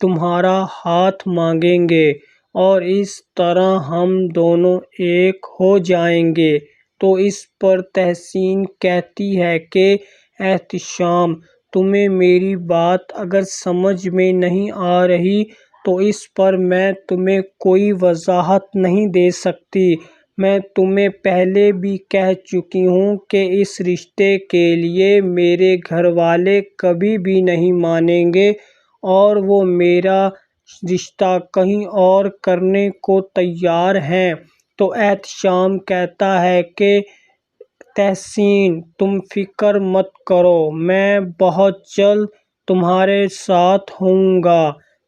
تمہارا ہاتھ مانگیں گے اور اس طرح ہم دونوں ایک ہو جائیں گے۔ تو اس پر تحسین کہتی ہے کہ احتشام، تمہیں میری بات اگر سمجھ میں نہیں آ رہی تو اس پر میں تمہیں کوئی وضاحت نہیں دے سکتی۔ میں تمہیں پہلے بھی کہہ چکی ہوں کہ اس رشتے کے لیے میرے گھر والے کبھی بھی نہیں مانیں گے اور وہ میرا رشتہ کہیں اور کرنے کو تیار ہیں۔ تو احتشام کہتا ہے کہ تحسین، تم فکر مت کرو، میں بہت جلد تمہارے ساتھ ہوں گا۔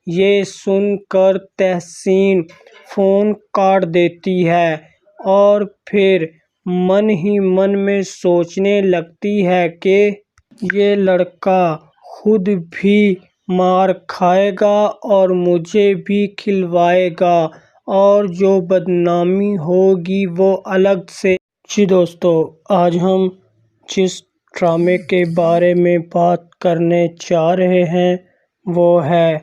یہ سن کر تحسین فون کاٹ دیتی ہے اور پھر من ہی من میں سوچنے لگتی ہے کہ یہ لڑکا خود بھی مار کھائے گا اور مجھے بھی کھلوائے گا اور جو بدنامی ہوگی وہ الگ سے۔ جی دوستو، آج ہم جس ڈرامے کے بارے میں بات کرنے جا رہے ہیں وہ ہے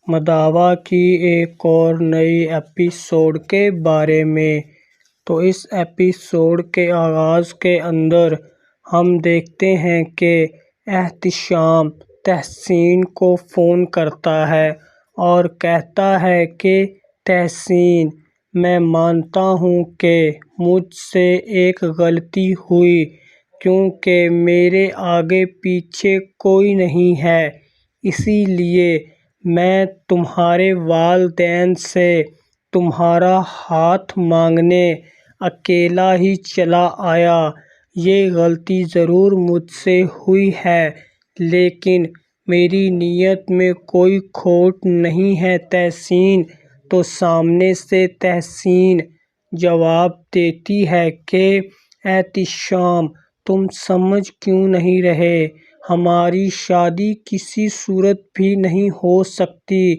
مداوا کی ایک اور نئی ایپیسوڈ کے بارے میں۔ تو اس ایپیسوڈ کے آغاز کے اندر ہم دیکھتے ہیں کہ احتشام تحسین کو فون کرتا ہے اور کہتا ہے کہ تحسین، میں مانتا ہوں کہ مجھ سے ایک غلطی ہوئی کیونکہ میرے آگے پیچھے کوئی نہیں ہے، اسی لیے میں تمہارے والدین سے تمہارا ہاتھ مانگنے اکیلا ہی چلا آیا۔ یہ غلطی ضرور مجھ سے ہوئی ہے لیکن میری نیت میں کوئی کھوٹ نہیں ہے تحسین۔ تو سامنے سے تحسین جواب دیتی ہے کہ احتشام، تم سمجھ کیوں نہیں رہے؟ ہماری شادی کسی صورت بھی نہیں ہو سکتی،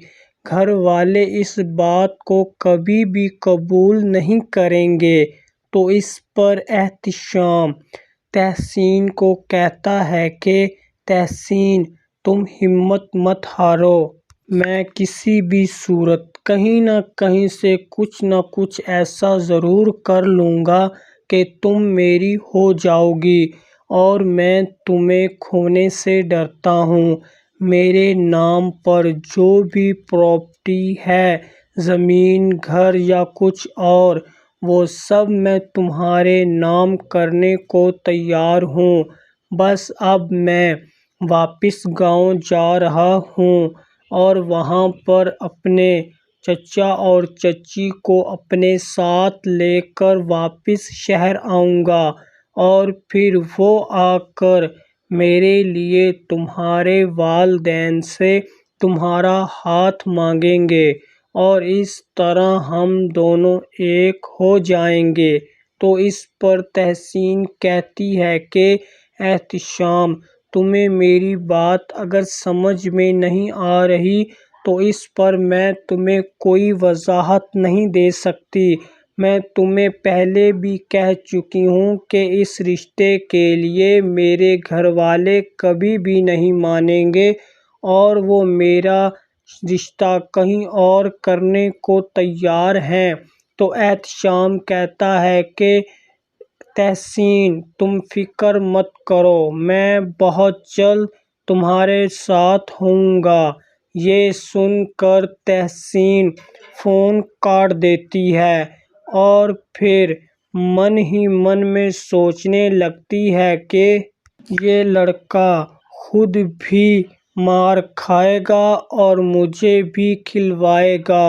گھر والے اس بات کو کبھی بھی قبول نہیں کریں گے۔ تو اس پر احتشام تحسین کو کہتا ہے کہ تحسین، تم ہمت مت ہارو، میں کسی بھی صورت کہیں نہ کہیں سے کچھ نہ کچھ ایسا ضرور کر لوں گا کہ تم میری ہو جاؤ گی، اور میں تمہیں کھونے سے ڈرتا ہوں۔ میرے نام پر جو بھی پراپرٹی ہے، زمین، گھر یا کچھ اور، وہ سب میں تمہارے نام کرنے کو تیار ہوں۔ بس اب میں واپس گاؤں جا رہا ہوں اور وہاں پر اپنے چچا اور چچی کو اپنے ساتھ لے کر واپس شہر آؤں گا اور پھر وہ آ کر میرے لیے تمہارے والدین سے تمہارا ہاتھ مانگیں گے اور اس طرح ہم دونوں ایک ہو جائیں گے۔ تو اس پر تحسین کہتی ہے کہ احتشام، تمہیں میری بات اگر سمجھ میں نہیں آ رہی تو اس پر میں تمہیں کوئی وضاحت نہیں دے سکتی۔ میں تمہیں پہلے بھی کہہ چکی ہوں کہ اس رشتے کے لیے میرے گھر والے کبھی بھی نہیں مانیں گے اور وہ میرا رشتہ کہیں اور کرنے کو تیار ہیں۔ تو احتشام کہتا ہے کہ تحسین، تم فکر مت کرو، میں بہت جلد تمہارے ساتھ ہوں گا۔ یہ سن کر تحسین فون کاٹ دیتی ہے اور پھر من ہی من میں سوچنے لگتی ہے کہ یہ لڑکا خود بھی مار کھائے گا اور مجھے بھی کھلوائے گا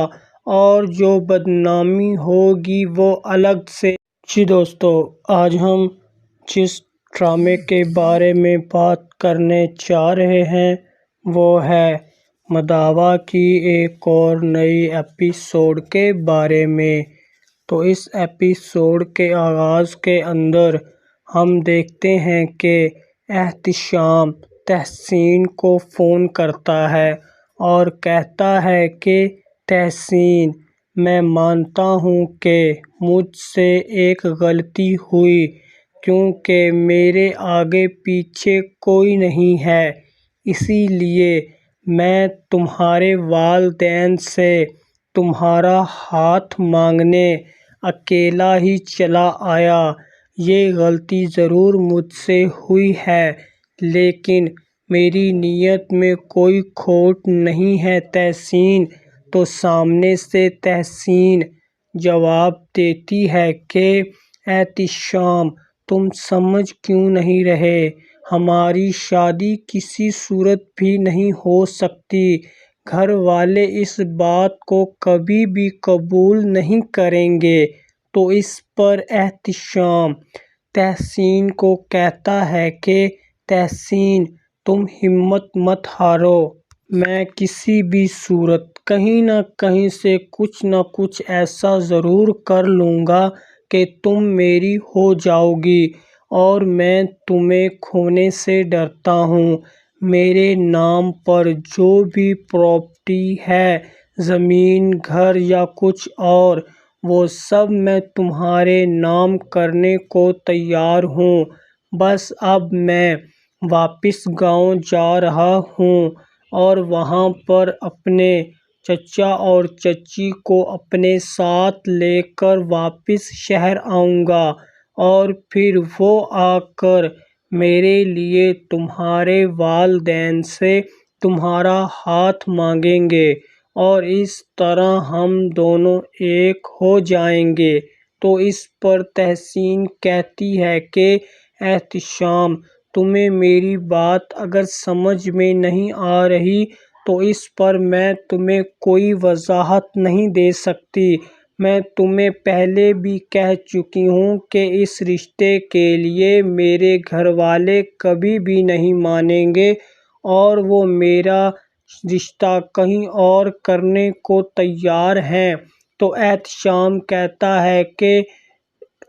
اور جو بدنامی ہوگی وہ الگ سے۔ جی دوستو، آج ہم جس ڈرامے کے بارے میں بات کرنے جا رہے ہیں وہ ہے مداوا کی ایک اور نئی ایپیسوڈ کے بارے میں۔ تو اس ایپیسوڈ کے آغاز کے اندر ہم دیکھتے ہیں کہ احتشام تحسین کو فون کرتا ہے اور کہتا ہے کہ تحسین، میں مانتا ہوں کہ مجھ سے ایک غلطی ہوئی کیونکہ میرے آگے پیچھے کوئی نہیں ہے، اسی لیے میں تمہارے والدین سے تمہارا ہاتھ مانگنے اکیلا ہی چلا آیا۔ یہ غلطی ضرور مجھ سے ہوئی ہے، لیکن میری نیت میں کوئی کھوٹ نہیں ہے تحسین۔ تو سامنے سے تحسین جواب دیتی ہے کہ احتشام تم سمجھ کیوں نہیں رہے؟ ہماری شادی کسی صورت بھی نہیں ہو سکتی، گھر والے اس بات کو کبھی بھی قبول نہیں کریں گے۔ تو اس پر احتشام تحسین کو کہتا ہے کہ تحسین تم ہمت مت ہارو، میں کسی بھی صورت کہیں نہ کہیں سے کچھ نہ کچھ ایسا ضرور کر لوں گا کہ تم میری ہو جاؤ گی، اور میں تمہیں کھونے سے ڈرتا ہوں۔ میرے نام پر جو بھی پراپرٹی ہے، زمین، گھر یا کچھ اور، وہ سب میں تمہارے نام کرنے کو تیار ہوں۔ بس اب میں واپس گاؤں جا رہا ہوں اور وہاں پر اپنے چچا اور چچی کو اپنے ساتھ لے کر واپس شہر آؤں گا، اور پھر وہ آ کر میرے لیے تمہارے والدین سے تمہارا ہاتھ مانگیں گے، اور اس طرح ہم دونوں ایک ہو جائیں گے۔ تو اس پر تحسین کہتی ہے کہ احتشام تمہیں میری بات اگر سمجھ میں نہیں آ رہی تو اس پر میں تمہیں کوئی وضاحت نہیں دے سکتی۔ میں تمہیں پہلے بھی کہہ چکی ہوں کہ اس رشتے کے لیے میرے گھر والے کبھی بھی نہیں مانیں گے، اور وہ میرا رشتہ کہیں اور کرنے کو تیار ہیں۔ تو احتشام کہتا ہے کہ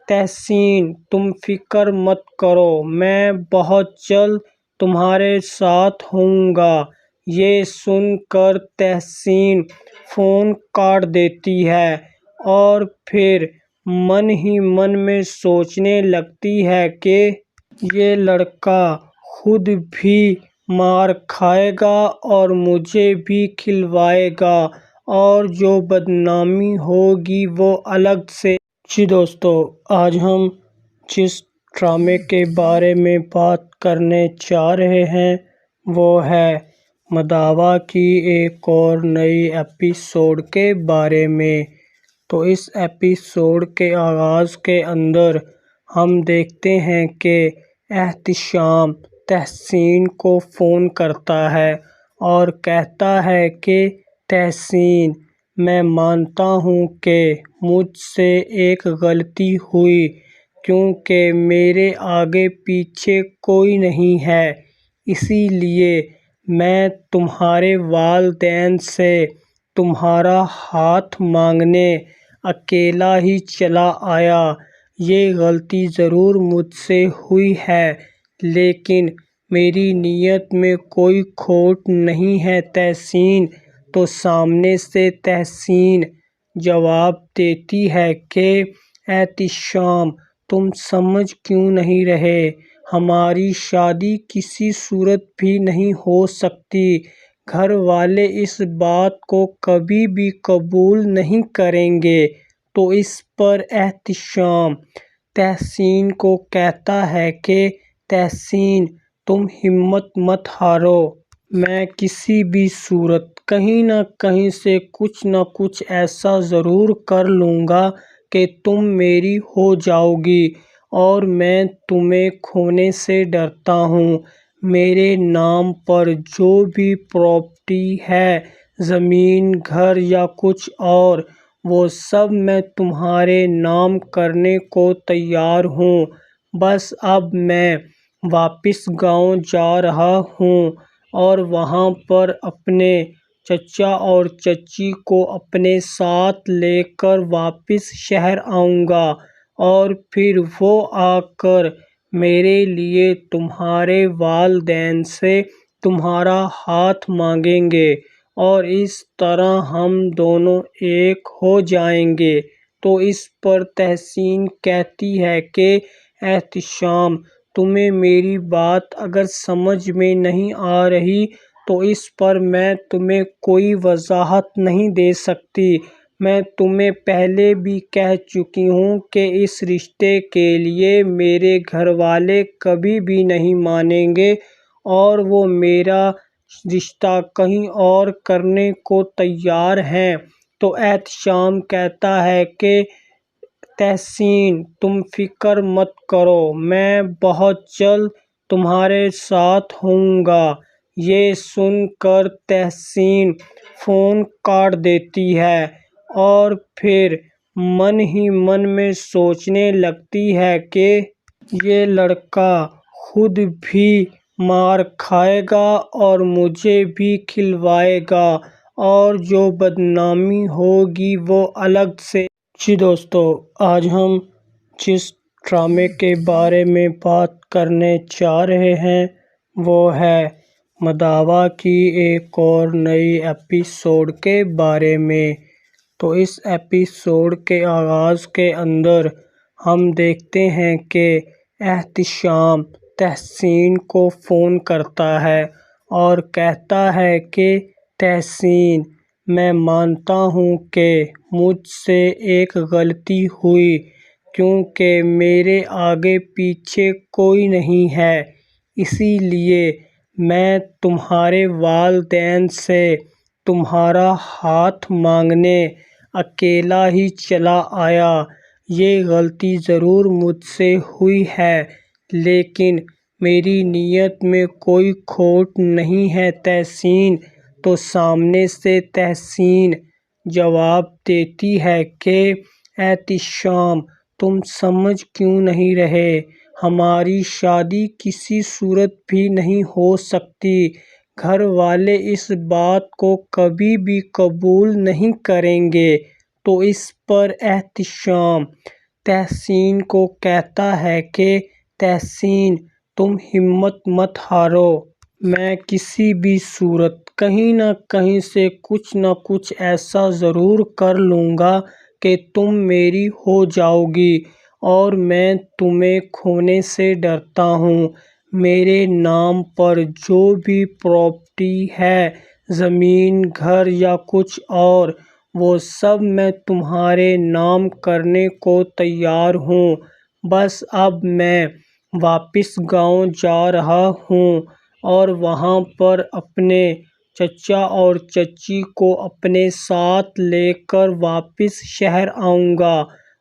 تحسین تم فکر مت کرو، میں بہت جلد تمہارے ساتھ ہوں گا۔ یہ سن کر تحسین فون کاٹ دیتی ہے اور پھر من ہی من میں سوچنے لگتی ہے کہ یہ لڑکا خود بھی مار کھائے گا اور مجھے بھی کھلوائے گا، اور جو بدنامی ہوگی وہ الگ سے۔ جی دوستو، آج ہم جس ڈرامے کے بارے میں بات کرنے جا رہے ہیں وہ ہے مداوا کی ایک اور نئی ایپیسوڈ کے بارے میں۔ تو اس ایپیسوڈ کے آغاز کے اندر ہم دیکھتے ہیں کہ احتشام تحسین کو فون کرتا ہے اور کہتا ہے کہ تحسین، میں مانتا ہوں کہ مجھ سے ایک غلطی ہوئی، کیونکہ میرے آگے پیچھے کوئی نہیں ہے، اسی لیے میں تمہارے والدین سے تمہارا ہاتھ مانگنے اکیلا ہی چلا آیا۔ یہ غلطی ضرور مجھ سے ہوئی ہے، لیکن میری نیت میں کوئی کھوٹ نہیں ہے تحسین۔ تو سامنے سے تحسین جواب دیتی ہے کہ احتشام تم سمجھ کیوں نہیں رہے؟ ہماری شادی کسی صورت بھی نہیں ہو سکتی، گھر والے اس بات کو کبھی بھی قبول نہیں کریں گے۔ تو اس پر احتشام تحسین کو کہتا ہے کہ تحسین تم ہمت مت ہارو، میں کسی بھی صورت کہیں نہ کہیں سے کچھ نہ کچھ ایسا ضرور کر لوں گا کہ تم میری ہو جاؤ گی، اور میں تمہیں کھونے سے ڈرتا ہوں۔ میرے نام پر جو بھی پراپرٹی ہے، زمین، گھر یا کچھ اور، وہ سب میں تمہارے نام کرنے کو تیار ہوں۔ بس اب میں واپس گاؤں جا رہا ہوں اور وہاں پر اپنے چچا اور چچی کو اپنے ساتھ لے کر واپس شہر آؤں گا، اور پھر وہ آ کر میرے لیے تمہارے والدین سے تمہارا ہاتھ مانگیں گے، اور اس طرح ہم دونوں ایک ہو جائیں گے۔ تو اس پر تحسین کہتی ہے کہ احتشام تمہیں میری بات اگر سمجھ میں نہیں آ رہی تو اس پر میں تمہیں کوئی وضاحت نہیں دے سکتی۔ میں تمہیں پہلے بھی کہہ چکی ہوں کہ اس رشتے کے لیے میرے گھر والے کبھی بھی نہیں مانیں گے اور وہ میرا رشتہ کہیں اور کرنے کو تیار ہیں۔ تو احتشام کہتا ہے کہ تحسین تم فکر مت کرو، میں بہت جلد تمہارے ساتھ ہوں گا۔ یہ سن کر تحسین فون کاٹ دیتی ہے اور پھر من ہی من میں سوچنے لگتی ہے کہ یہ لڑکا خود بھی مار کھائے گا اور مجھے بھی کھلوائے گا اور جو بدنامی ہوگی وہ الگ سے۔ جی دوستو، آج ہم جس ڈرامے کے بارے میں بات کرنے جا رہے ہیں وہ ہے مداوا کی ایک اور نئی ایپیسوڈ کے بارے میں۔ تو اس ایپیسوڈ کے آغاز کے اندر ہم دیکھتے ہیں کہ احتشام تحسین کو فون کرتا ہے اور کہتا ہے کہ تحسین، میں مانتا ہوں کہ مجھ سے ایک غلطی ہوئی کیونکہ میرے آگے پیچھے کوئی نہیں ہے، اسی لیے میں تمہارے والدین سے تمہارا ہاتھ مانگنے اکیلا ہی چلا آیا۔ یہ غلطی ضرور مجھ سے ہوئی ہے لیکن میری نیت میں کوئی کھوٹ نہیں ہے تحسین۔ تو سامنے سے تحسین جواب دیتی ہے کہ احتشام، تم سمجھ کیوں نہیں رہے؟ ہماری شادی کسی صورت بھی نہیں ہو سکتی، گھر والے اس بات کو کبھی بھی قبول نہیں کریں گے۔ تو اس پر احتشام تحسین کو کہتا ہے کہ تحسین، تم ہمت مت ہارو، میں کسی بھی صورت کہیں نہ کہیں سے کچھ نہ کچھ ایسا ضرور کر لوں گا کہ تم میری ہو جاؤ گی، اور میں تمہیں کھونے سے ڈرتا ہوں۔ میرے نام پر جو بھی پراپرٹی ہے، زمین، گھر یا کچھ اور، وہ سب میں تمہارے نام کرنے کو تیار ہوں۔ بس اب میں واپس گاؤں جا رہا ہوں اور وہاں پر اپنے چچا اور چچی کو اپنے ساتھ لے کر واپس شہر آؤں گا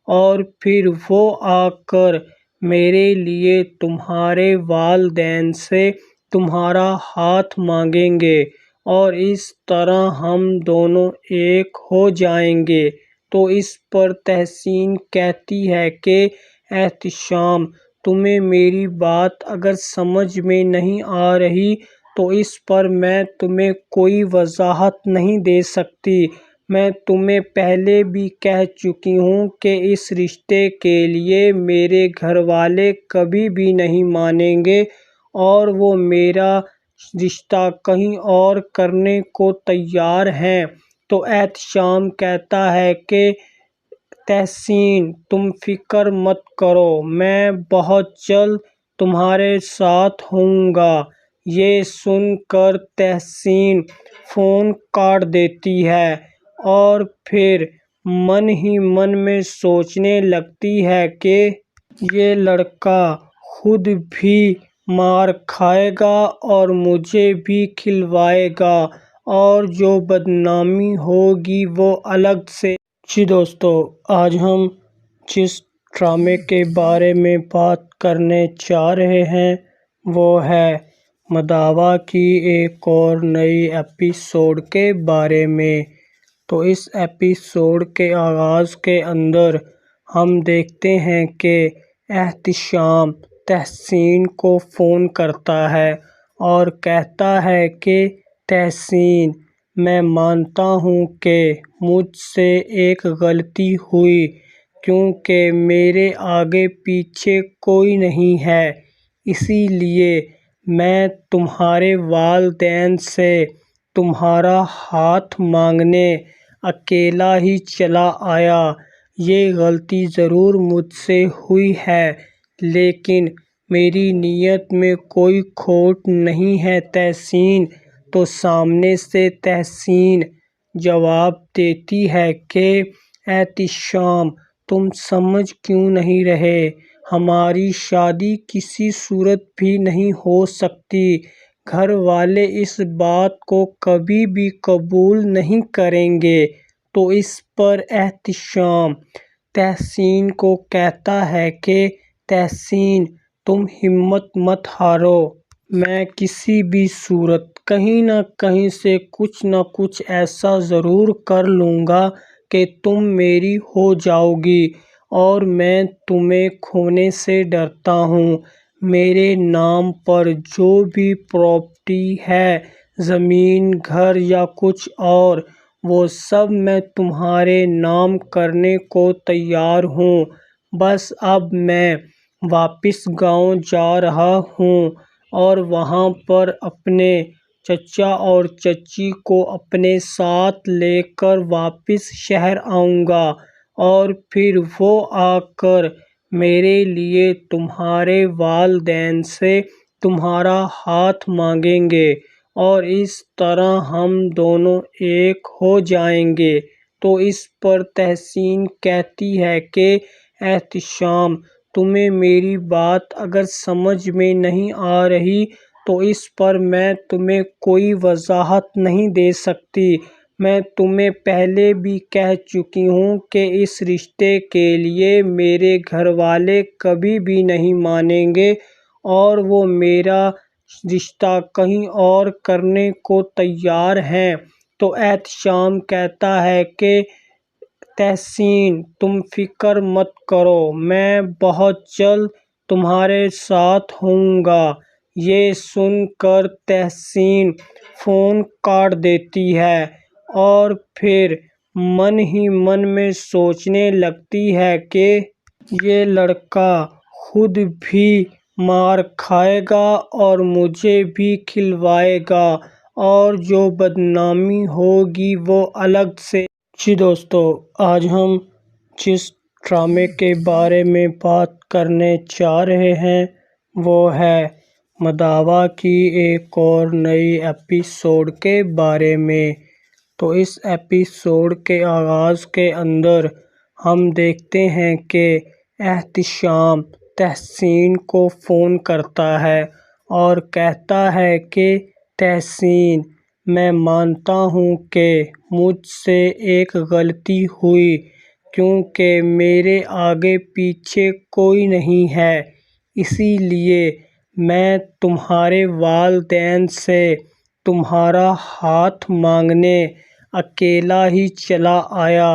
اور پھر وہ آ کر میرے لیے تمہارے والدین سے تمہارا ہاتھ مانگیں گے اور اس طرح ہم دونوں ایک ہو جائیں گے۔ تو اس پر تحسین کہتی ہے کہ احتشام، تمہیں میری بات اگر سمجھ میں نہیں آ رہی تو اس پر میں تمہیں کوئی وضاحت نہیں دے سکتی۔ میں تمہیں پہلے بھی کہہ چکی ہوں کہ اس رشتے کے لیے میرے گھر والے کبھی بھی نہیں مانیں گے اور وہ میرا رشتہ کہیں اور کرنے کو تیار ہیں۔ تو احتشام کہتا ہے کہ تحسین، تم فکر مت کرو، میں بہت جلد تمہارے ساتھ ہوں گا۔ یہ سن کر تحسین فون کاٹ دیتی ہے اور پھر من ہی من میں سوچنے لگتی ہے کہ یہ لڑکا خود بھی مار کھائے گا اور مجھے بھی کھلوائے گا اور جو بدنامی ہوگی وہ الگ سے۔ جی دوستو، آج ہم جس ڈرامے کے بارے میں بات کرنے جا رہے ہیں وہ ہے مداوا کی ایک اور نئی ایپیسوڈ کے بارے میں۔ تو اس ایپیسوڈ کے آغاز کے اندر ہم دیکھتے ہیں کہ احتشام تحسین کو فون کرتا ہے اور کہتا ہے کہ تحسین، میں مانتا ہوں کہ مجھ سے ایک غلطی ہوئی کیونکہ میرے آگے پیچھے کوئی نہیں ہے، اسی لیے میں تمہارے والدین سے تمہارا ہاتھ مانگنے اکیلا ہی چلا آیا۔ یہ غلطی ضرور مجھ سے ہوئی ہے لیکن میری نیت میں کوئی کھوٹ نہیں ہے تحسین۔ تو سامنے سے تحسین جواب دیتی ہے کہ احتشام تم سمجھ کیوں نہیں رہے، ہماری شادی کسی صورت بھی نہیں ہو سکتی، گھر والے اس بات کو کبھی بھی قبول نہیں کریں گے۔ تو اس پر احتشام تحسین کو کہتا ہے کہ تحسین تم ہمت مت ہارو، میں کسی بھی صورت کہیں نہ کہیں سے کچھ نہ کچھ ایسا ضرور کر لوں گا کہ تم میری ہو جاؤ گی، اور میں تمہیں کھونے سے ڈرتا ہوں۔ میرے نام پر جو بھی پراپرٹی ہے، زمین، گھر یا کچھ اور، وہ سب میں تمہارے نام کرنے کو تیار ہوں۔ بس اب میں واپس گاؤں جا رہا ہوں اور وہاں پر اپنے چچا اور چچی کو اپنے ساتھ لے کر واپس شہر آؤں گا، اور پھر وہ آ کر میرے لیے تمہارے والدین سے تمہارا ہاتھ مانگیں گے، اور اس طرح ہم دونوں ایک ہو جائیں گے۔ تو اس پر تحسین کہتی ہے کہ احتشام تمہیں میری بات اگر سمجھ میں نہیں آ رہی تو اس پر میں تمہیں کوئی وضاحت نہیں دے سکتی، میں تمہیں پہلے بھی کہہ چکی ہوں کہ اس رشتے کے لیے میرے گھر والے کبھی بھی نہیں مانیں گے، اور وہ میرا رشتہ کہیں اور کرنے کو تیار ہیں۔ تو احتشام کہتا ہے کہ تحسین تم فکر مت کرو، میں بہت جلد تمہارے ساتھ ہوں گا۔ یہ سن کر تحسین فون کاٹ دیتی ہے اور پھر من ہی من میں سوچنے لگتی ہے کہ یہ لڑکا خود بھی مار کھائے گا اور مجھے بھی کھلوائے گا، اور جو بدنامی ہوگی وہ الگ سے۔ جی دوستو، آج ہم جس ڈرامے کے بارے میں بات کرنے جا رہے ہیں وہ ہے مداوا کی ایک اور نئی ایپیسوڈ کے بارے میں۔ تو اس ایپیسوڈ کے آغاز کے اندر ہم دیکھتے ہیں کہ احتشام تحسین کو فون کرتا ہے اور کہتا ہے کہ تحسین، میں مانتا ہوں کہ مجھ سے ایک غلطی ہوئی، کیونکہ میرے آگے پیچھے کوئی نہیں ہے، اسی لیے میں تمہارے والدین سے تمہارا ہاتھ مانگنے اکیلا ہی چلا آیا۔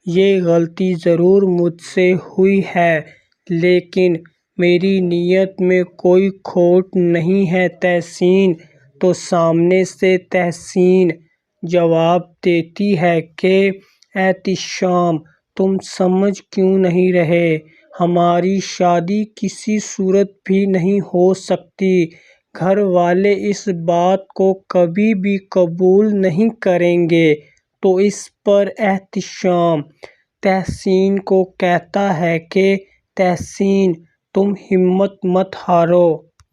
یہ غلطی ضرور مجھ سے ہوئی ہے، لیکن میری نیت میں کوئی کھوٹ نہیں ہے تحسین۔ تو سامنے سے تحسین جواب دیتی ہے کہ احتشام تم سمجھ کیوں نہیں رہے، ہماری شادی کسی صورت بھی نہیں ہو سکتی، گھر والے اس بات کو کبھی بھی قبول نہیں کریں گے۔ تو اس پر احتشام تحسین کو کہتا ہے کہ تحسین تم ہمت مت ہارو،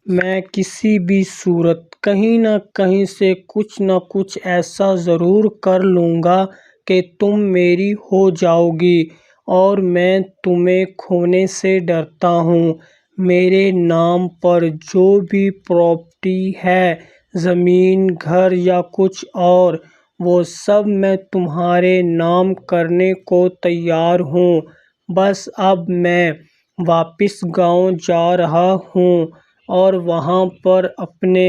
میں کسی بھی صورت کہیں نہ کہیں سے کچھ نہ کچھ ایسا ضرور کر لوں گا کہ تم میری ہو جاؤ گی، اور میں تمہیں کھونے سے ڈرتا ہوں۔ میرے نام پر جو بھی پراپرٹی ہے، زمین، گھر یا کچھ اور، وہ سب میں تمہارے نام کرنے کو تیار ہوں۔ بس اب میں واپس گاؤں جا رہا ہوں اور وہاں پر اپنے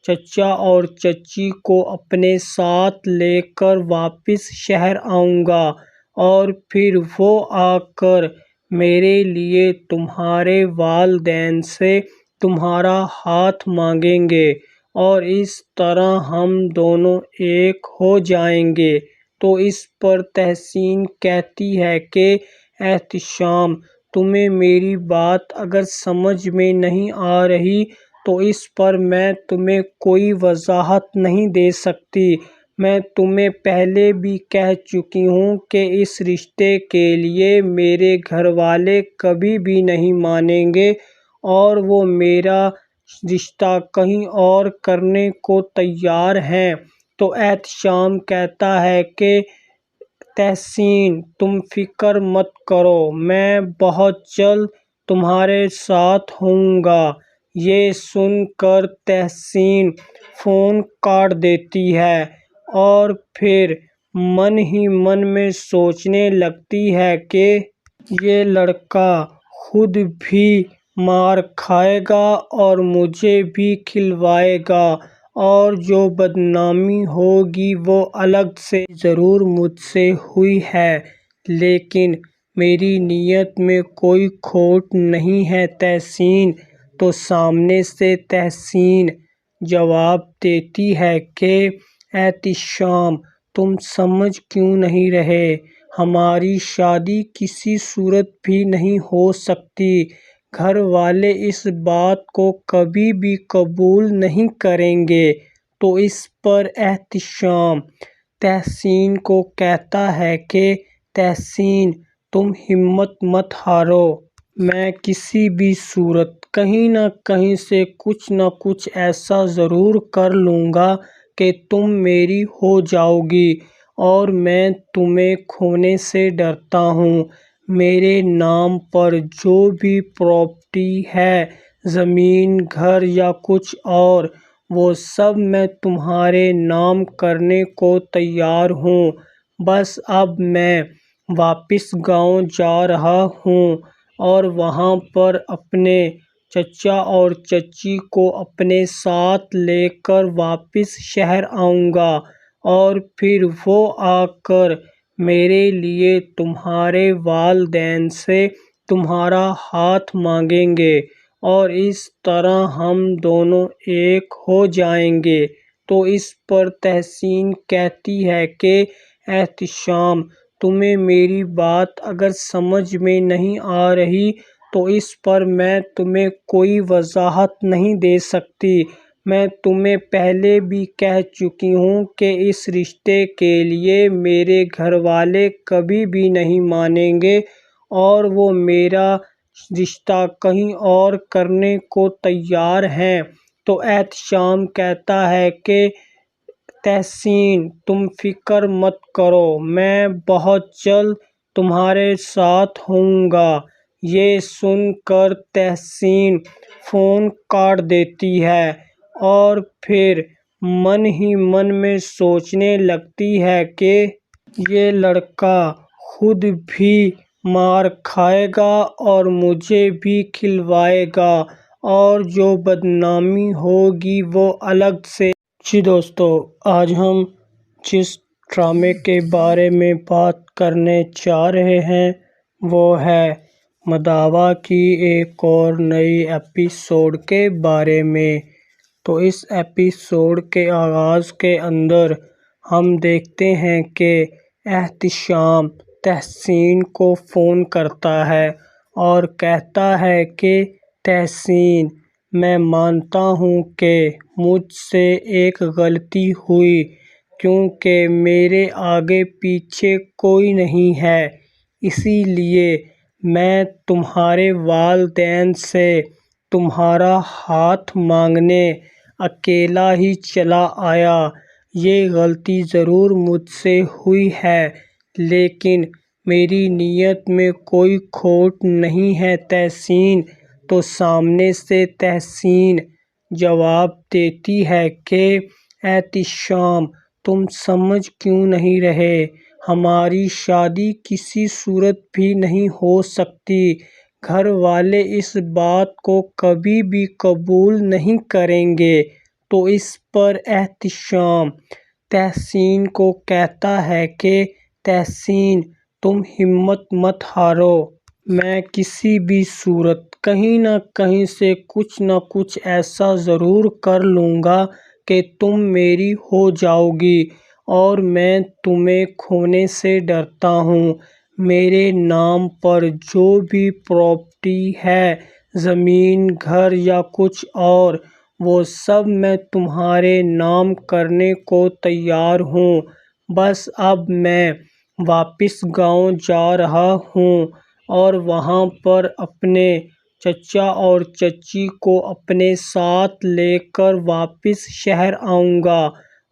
چچا اور چچی کو اپنے ساتھ لے کر واپس شہر آؤں گا، اور پھر وہ آ کر میرے لیے تمہارے والدین سے تمہارا ہاتھ مانگیں گے، اور اس طرح ہم دونوں ایک ہو جائیں گے۔ تو اس پر تحسین کہتی ہے کہ احتشام تمہیں میری بات اگر سمجھ میں نہیں آ رہی تو اس پر میں تمہیں کوئی وضاحت نہیں دے سکتی، میں تمہیں پہلے بھی کہہ چکی ہوں کہ اس رشتے کے لیے میرے گھر والے کبھی بھی نہیں مانیں گے، اور وہ میرا رشتہ کہیں اور کرنے کو تیار ہیں تو احتشام کہتا ہے کہ تحسین تم فکر مت کرو، میں بہت جلد تمہارے ساتھ ہوں گا۔ یہ سن کر تحسین فون کاٹ دیتی ہے اور پھر من ہی من میں سوچنے لگتی ہے کہ یہ لڑکا خود بھی مار کھائے گا اور مجھے بھی کھلوائے گا، اور جو بدنامی ہوگی وہ الگ سے ضرور مجھ سے ہوئی ہے، لیکن میری نیت میں کوئی کھوٹ نہیں ہے تحسین۔ تو سامنے سے تحسین جواب دیتی ہے کہ احتشام تم سمجھ کیوں نہیں رہے، ہماری شادی کسی صورت بھی نہیں ہو سکتی، گھر والے اس بات کو کبھی بھی قبول نہیں کریں گے۔ تو اس پر احتشام تحسین کو کہتا ہے کہ تحسین تم ہمت مت ہارو، میں کسی بھی صورت کہیں نہ کہیں سے کچھ نہ کچھ ایسا ضرور کر لوں گا کہ تم میری ہو جاؤ گی، اور میں تمہیں کھونے سے ڈرتا ہوں۔ میرے نام پر جو بھی پراپرٹی ہے، زمین، گھر یا کچھ اور، وہ سب میں تمہارے نام کرنے کو تیار ہوں۔ بس اب میں واپس گاؤں جا رہا ہوں اور وہاں پر اپنے چچا اور چچی کو اپنے ساتھ لے کر واپس شہر آؤں گا، اور پھر وہ آ کر میرے لیے تمہارے والدین سے تمہارا ہاتھ مانگیں گے، اور اس طرح ہم دونوں ایک ہو جائیں گے۔ تو اس پر تحسین کہتی ہے کہ احتشام تمہیں میری بات اگر سمجھ میں نہیں آ رہی تو اس پر میں تمہیں کوئی وضاحت نہیں دے سکتی۔ میں تمہیں پہلے بھی کہہ چکی ہوں کہ اس رشتے کے لیے میرے گھر والے کبھی بھی نہیں مانیں گے، اور وہ میرا رشتہ کہیں اور کرنے کو تیار ہیں۔ تو احتشام کہتا ہے کہ تحسین تم فکر مت کرو، میں بہت جلد تمہارے ساتھ ہوں گا۔ یہ سن کر تحسین فون کاٹ دیتی ہے اور پھر من ہی من میں سوچنے لگتی ہے کہ یہ لڑکا خود بھی مار کھائے گا اور مجھے بھی کھلوائے گا، اور جو بدنامی ہوگی وہ الگ سے۔ جی دوستو، آج ہم جس ڈرامے کے بارے میں بات کرنے جا رہے ہیں وہ ہے مداوا کی ایک اور نئی ایپیسوڈ کے بارے میں۔ تو اس ایپیسوڈ کے آغاز کے اندر ہم دیکھتے ہیں کہ احتشام تحسین کو فون کرتا ہے اور کہتا ہے کہ تحسین، میں مانتا ہوں کہ مجھ سے ایک غلطی ہوئی، کیونکہ میرے آگے پیچھے کوئی نہیں ہے، اسی لیے میں تمہارے والدین سے تمہارا ہاتھ مانگنے اکیلا ہی چلا آیا۔ یہ غلطی ضرور مجھ سے ہوئی ہے، لیکن میری نیت میں کوئی کھوٹ نہیں ہے تحسین۔ تو سامنے سے تحسین جواب دیتی ہے کہ احتشام تم سمجھ کیوں نہیں رہے، ہماری شادی کسی صورت بھی نہیں ہو سکتی، گھر والے اس بات کو کبھی بھی قبول نہیں کریں گے۔ تو اس پر احتشام تحسین کو کہتا ہے کہ تحسین تم ہمت مت ہارو، میں کسی بھی صورت کہیں نہ کہیں سے کچھ نہ کچھ ایسا ضرور کر لوں گا کہ تم میری ہو جاؤ گی، اور میں تمہیں کھونے سے ڈرتا ہوں۔ میرے نام پر جو بھی پراپرٹی ہے، زمین، گھر یا کچھ اور، وہ سب میں تمہارے نام کرنے کو تیار ہوں۔ بس اب میں واپس گاؤں جا رہا ہوں اور وہاں پر اپنے چچا اور چچی کو اپنے ساتھ لے کر واپس شہر آؤں گا،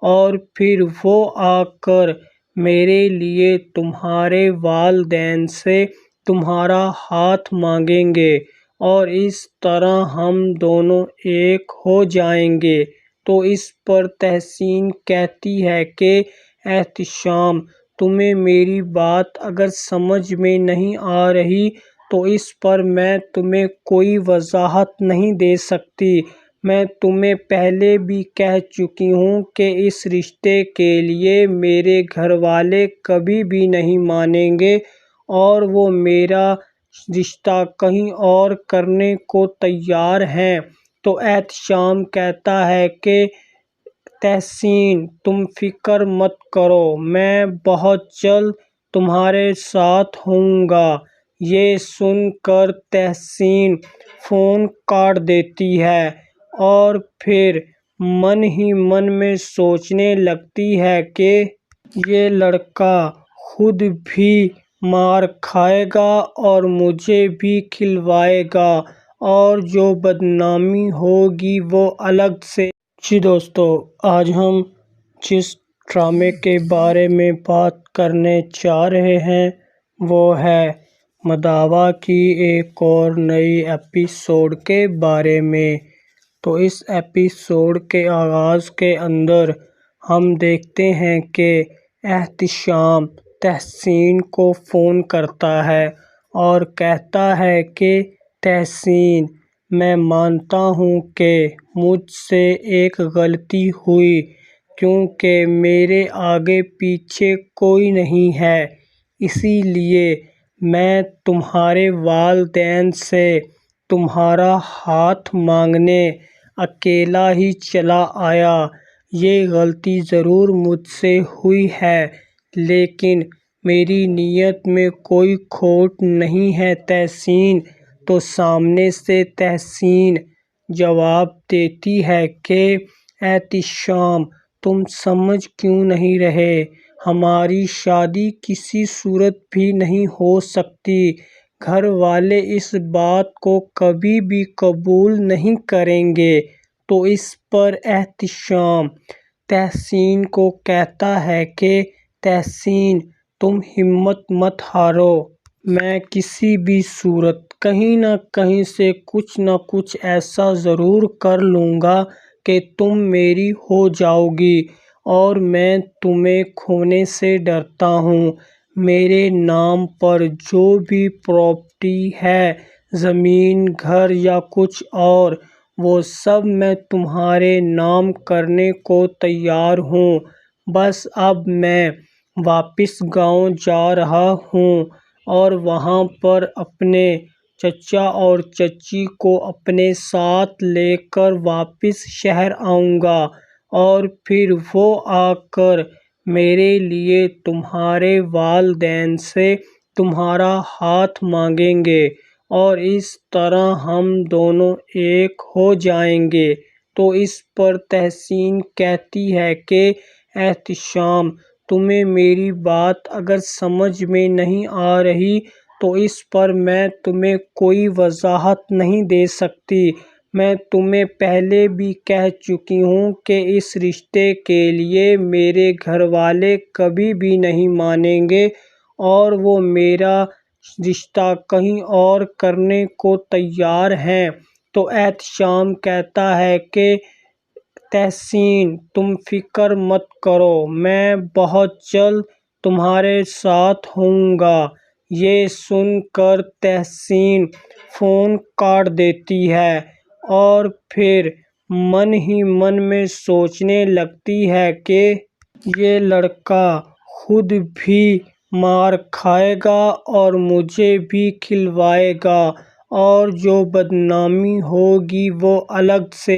اور پھر وہ آ کر میرے لیے تمہارے والدین سے تمہارا ہاتھ مانگیں گے، اور اس طرح ہم دونوں ایک ہو جائیں گے۔ تو اس پر تحسین کہتی ہے کہ احتشام، تمہیں میری بات اگر سمجھ میں نہیں آ رہی تو اس پر میں تمہیں کوئی وضاحت نہیں دے سکتی۔ میں تمہیں پہلے بھی کہہ چکی ہوں کہ اس رشتے کے لیے میرے گھر والے کبھی بھی نہیں مانیں گے، اور وہ میرا رشتہ کہیں اور کرنے کو تیار ہیں۔ تو احتشام کہتا ہے کہ تحسین، تم فکر مت کرو، میں بہت جلد تمہارے ساتھ ہوں گا۔ یہ سن کر تحسین فون کاٹ دیتی ہے، اور پھر من ہی من میں سوچنے لگتی ہے کہ یہ لڑکا خود بھی مار کھائے گا اور مجھے بھی کھلوائے گا، اور جو بدنامی ہوگی وہ الگ سے۔ جی دوستو، آج ہم جس ڈرامے کے بارے میں بات کرنے جا رہے ہیں وہ ہے مداوا کی ایک اور نئی ایپیسوڈ کے بارے میں۔ تو اس ایپیسوڈ کے آغاز کے اندر ہم دیکھتے ہیں کہ احتشام تحسین کو فون کرتا ہے اور کہتا ہے کہ تحسین، میں مانتا ہوں کہ مجھ سے ایک غلطی ہوئی، کیونکہ میرے آگے پیچھے کوئی نہیں ہے، اسی لیے میں تمہارے والدین سے تمہارا ہاتھ مانگنے اکیلا ہی چلا آیا۔ یہ غلطی ضرور مجھ سے ہوئی ہے، لیکن میری نیت میں کوئی کھوٹ نہیں ہے تحسین۔ تو سامنے سے تحسین جواب دیتی ہے کہ احتشام، تم سمجھ کیوں نہیں رہے؟ ہماری شادی کسی صورت بھی نہیں ہو سکتی، گھر والے اس بات کو کبھی بھی قبول نہیں کریں گے۔ تو اس پر احتشام تحسین کو کہتا ہے کہ تحسین، تم ہمت مت ہارو، میں کسی بھی صورت کہیں نہ کہیں سے کچھ نہ کچھ ایسا ضرور کر لوں گا کہ تم میری ہو جاؤ گی، اور میں تمہیں کھونے سے ڈرتا ہوں۔ میرے نام پر جو بھی پراپرٹی ہے، زمین، گھر یا کچھ اور، وہ سب میں تمہارے نام کرنے کو تیار ہوں۔ بس اب میں واپس گاؤں جا رہا ہوں، اور وہاں پر اپنے چچا اور چچی کو اپنے ساتھ لے کر واپس شہر آؤں گا، اور پھر وہ آ کر میرے لیے تمہارے والدین سے تمہارا ہاتھ مانگیں گے، اور اس طرح ہم دونوں ایک ہو جائیں گے۔ تو اس پر تحسین کہتی ہے کہ احتشام، تمہیں میری بات اگر سمجھ میں نہیں آ رہی تو اس پر میں تمہیں کوئی وضاحت نہیں دے سکتی۔ میں تمہیں پہلے بھی کہہ چکی ہوں کہ اس رشتے کے لیے میرے گھر والے کبھی بھی نہیں مانیں گے، اور وہ میرا رشتہ کہیں اور کرنے کو تیار ہیں۔ تو احتشام کہتا ہے کہ تحسین، تم فکر مت کرو، میں بہت جلد تمہارے ساتھ ہوں گا۔ یہ سن کر تحسین فون کاٹ دیتی ہے، اور پھر من ہی من میں سوچنے لگتی ہے کہ یہ لڑکا خود بھی مار کھائے گا اور مجھے بھی کھلوائے گا، اور جو بدنامی ہوگی وہ الگ سے۔